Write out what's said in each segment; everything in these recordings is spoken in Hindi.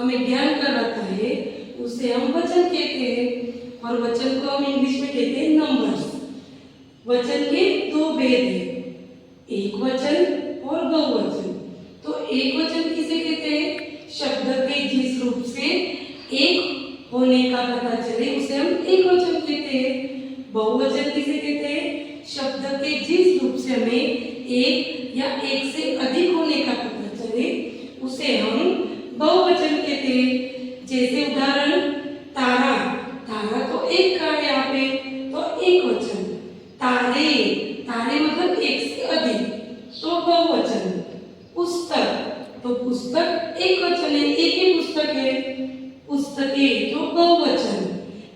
हमें ज्ञान कराता है उसे हम वचन कहते हैं। और वचन को हम इंग्लिश में कहते हैं नंबर्स। वचन के दो भेद है, एक वचन और बहुवचन। तो एक वचन किसे कहते हैं? शब्द के जिस रूप से एक होने का पता चले उसे हम एक वचन कहते हैं। बहुवचन किसे कहते हैं? शब्द के जिस रूप से हमें एक या एक से अधिक होने का पता चले उसे हम बहुवचन कहते हैं। जैसे उदाहरण तारा, तारा तो एक का है यहाँ पे, तो एक वचन। तारे, तारे मतलब एक से अधिक, तो बहुवचन। पुस्तक, तो पुस्तक एक वचन है, एक ही पुस्तक है। पुस्तकें तो बहुवचन,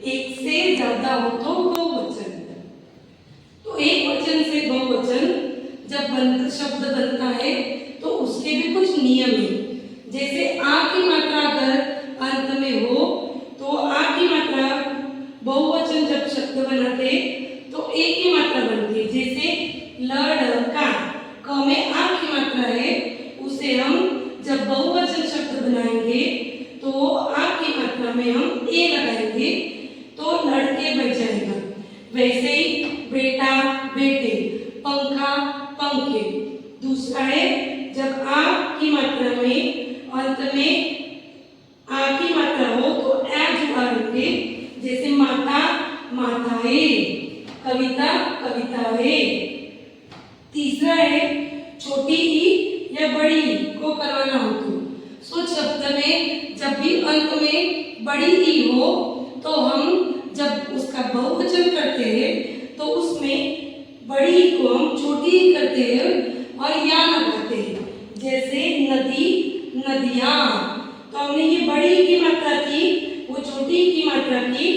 एक से ज्यादा हो तो बहुवचन। तो एक वचन से बहुवचन जब शब्द बनता है तो उसके भी कुछ नियम है। जैसे आ की मात्रा अगर अंत में हो तो आ की मात्रा बहुवचन जब शब्द बनाते तो एक ही मात्रा बनती है। जैसे लड़का, क में आ की मात्रा है, उसे हम जब बहुवचन शब्द बनाएंगे तो आ की मात्रा में हम ए लगाएंगे तो लड़के बच जाएगा। वैसे ही बेटा बेटे, पंखा पंखे। दूसरा है जब आ की मात्रा में अंत में आ की मात्रा हो तो ए जुड़ाएंगे। जैसे माता माताएं, कविता कविताएं। तीसरा है छोटी ई या बड़ी ई को करवाना हो तो शब्द में जब भी अंत में बड़ी ई हो तो हम जब उसका बहुवचन करते हैं तो उसमें बड़ी ई को हम छोटी ई करते हैं और या लगाते हैं। जैसे नदी नदियाँ, तो हमने ये बड़ी की मात्रा की, वो छोटी की मात्रा की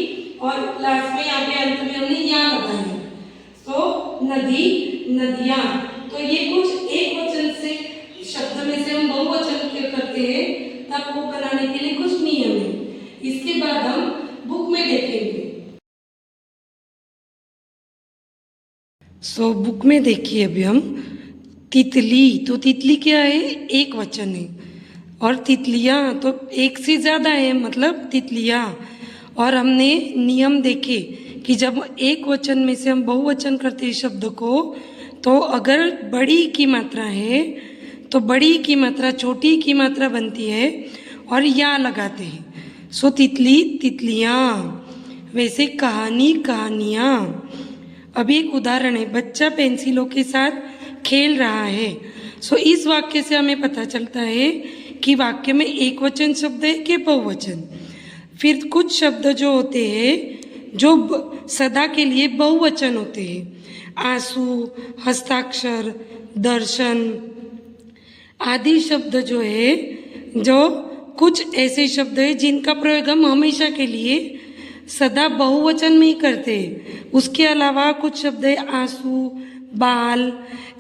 और लास्ट में यहाँ पे अंत में हमने या लगाया, तो नदी नदियाँ। तो ये कुछ एक वचन से शब्द में से हम बहुवचन के करते हैं, तब वो बनाने के लिए कुछ नियम है। इसके बाद हम बुक में देखेंगे। बुक में देखिए अभी हम तितली, तो तितली क्या है? एक वचन है। और तितलियाँ तो एक से ज़्यादा है, मतलब तितलियाँ। और हमने नियम देखे कि जब एक वचन में से हम बहुवचन करते हैं शब्द को, तो अगर बड़ी की मात्रा है तो बड़ी की मात्रा छोटी की मात्रा बनती है और या लगाते हैं। तितली तितलियाँ। वैसे कहानी कहानियाँ। अभी एक उदाहरण है, बच्चा पेंसिलों के साथ खेल रहा है। इस वाक्य से हमें पता चलता है कि वाक्य में एक वचन शब्द है कि बहुवचन। फिर कुछ शब्द जो होते हैं जो सदा के लिए बहुवचन होते हैं। आंसू, हस्ताक्षर, दर्शन आदि शब्द जो है, जो कुछ ऐसे शब्द है जिनका प्रयोग हम हमेशा के लिए सदा बहुवचन में ही करते हैं। उसके अलावा कुछ शब्द है आंसू, बाल,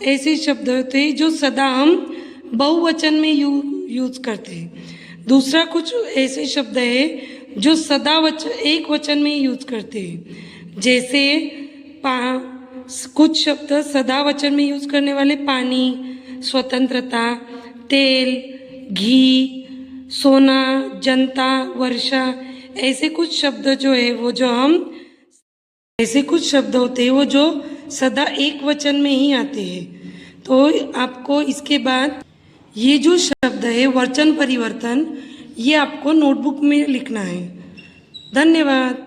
ऐसे शब्द होते हैं जो सदा हम बहुवचन में यूज करते हैं। दूसरा कुछ ऐसे शब्द है जो सदा एक वचन में यूज करते हैं। जैसे कुछ शब्द सदा वचन में यूज करने वाले पानी, स्वतंत्रता, तेल, घी, सोना, जनता, वर्षा, ऐसे कुछ शब्द जो है वो जो हम ऐसे कुछ शब्द होते हैं वो जो सदा एक वचन में ही आते हैं। तो आपको इसके बाद ये जो शब्द है वचन परिवर्तन, ये आपको नोटबुक में लिखना है। धन्यवाद।